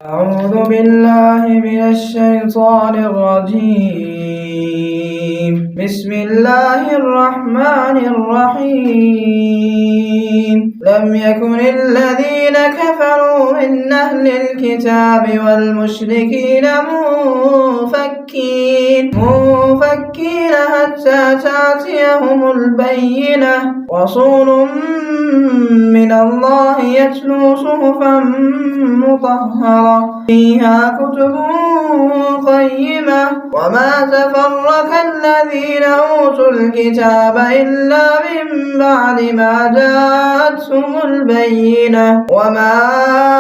أعوذ بالله من الشيطان الرجيم. بسم الله الرحمن الرحيم. لم يكن الذين كفروا من أهل الكتاب والمشركين منفكين حتى تأتيهم البينة. رسول من الله يتلو صحفا مطهرة فيها كتب قيمة وما تفرق الذين أوتوا الكتاب إلا من بعد ما جاءتهم البينة وما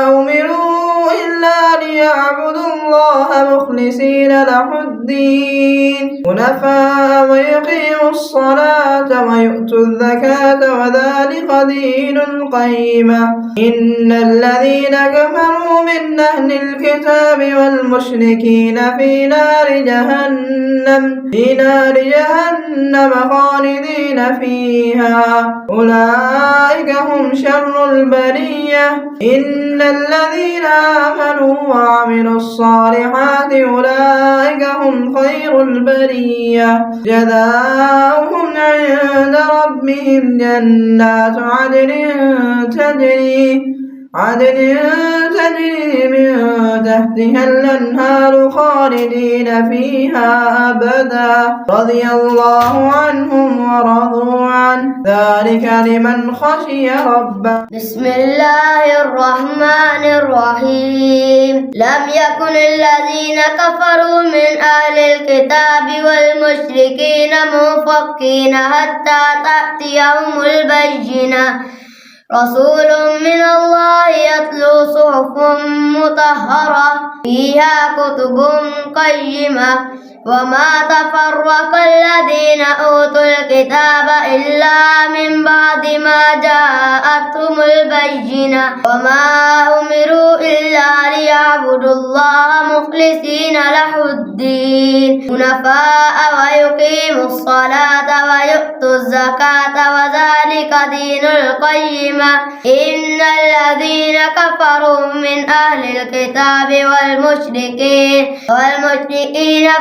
أمروا إلا ليعبدوا الله مخلصين له الدين حنفاء ويقيموا الصلاة ويؤتوا الزكاة وذلك دين القيمة. إن الذين كفروا من أهل الكتاب والمشركين في نار جهنم خالدين فيها أولئك هم شر البرية. إن الذين آمنوا وعملوا الصالحات أولئك هم خير البرية جزاؤهم عند ربهم جنات عدن تجري من تحتها الأنهار خالدين فيها أبدا رضي الله عنهم ورضوا عنه ذلك لمن خشي ربه. بسم الله الرحمن الرحيم. لم يكن الذين كفروا من أهل الكتاب والمشركين منفكين حتى تأتيهم البينة. رسول من الله يتلو صحف مطهرة فيها كتب قيمة وما تفرق الذين أوتوا الكتاب إلا من بعد ما جاءتهم البينة وما أمروا إلا ليعبدوا الله مخلصين له الدين حنفاء ويقيموا الصلاة ويؤتوا الزكاة وذلك دين القيمة. إن الذين كفروا من أهل الكتاب والمشركين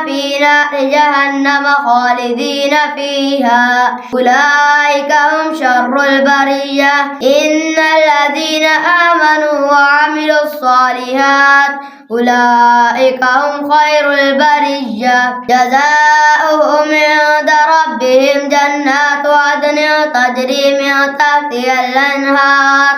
في نار جهنم خالدين فيها أولئك هم شر البرية. إن الذين آمنوا وعملوا الصالحات أولئك هم خير البرية جزاؤهم عند ربهم جنات عدن تجري من تحتها الأنهار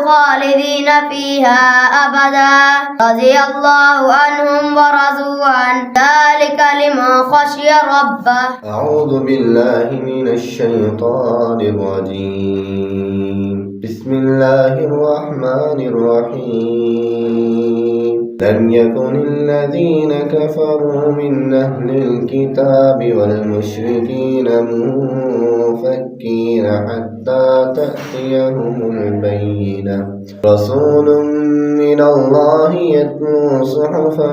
خالدين فيها أبدا رضي الله عنهم ورضوا عنه ذلك لمن خشي ربه. أعوذ بالله من الشيطان الرجيم. بسم الله الرحمن الرحيم. لم يكن الذين كفروا من أهل الكتاب والمشركين منفكين حتى تأتيهم البينة. رسول من الله يتلو صحفا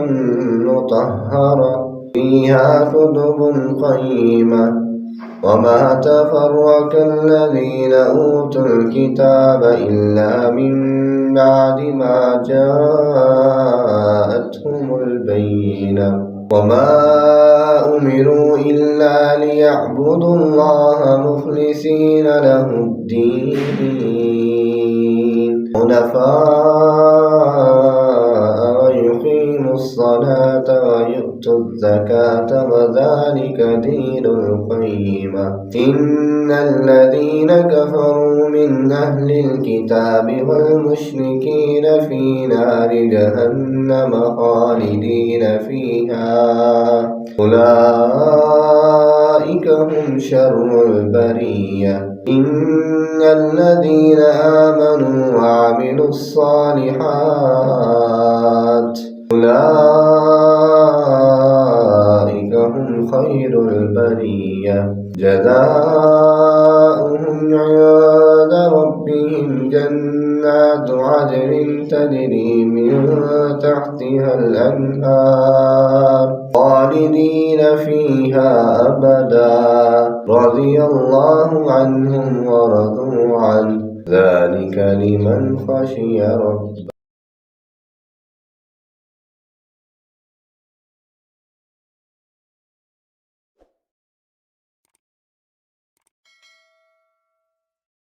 مطهرة فيها كتب قيمة وما تفرق الذين أوتوا الكتاب إلا من بعد ما جاءتهم البينة وما أمروا إلا ليعبدوا الله مخلصين له الدين حنفاء ويقيموا الصلاة ويؤتوا الزكاة وذلك دين القيمة. إن الذين كفروا من أهل الكتاب والمشركين في نار جهنم خالدين فيها أولئك هم شر البرية. إن الذين آمنوا وعملوا الصالحات أولئك هم خير البرية جزاؤهم عند ربهم جنات عدن تجري من تحتها الأنهار خالدين فيها أبدا رضي الله عنهم ورضوا عنه ذلك لمن خشي ربه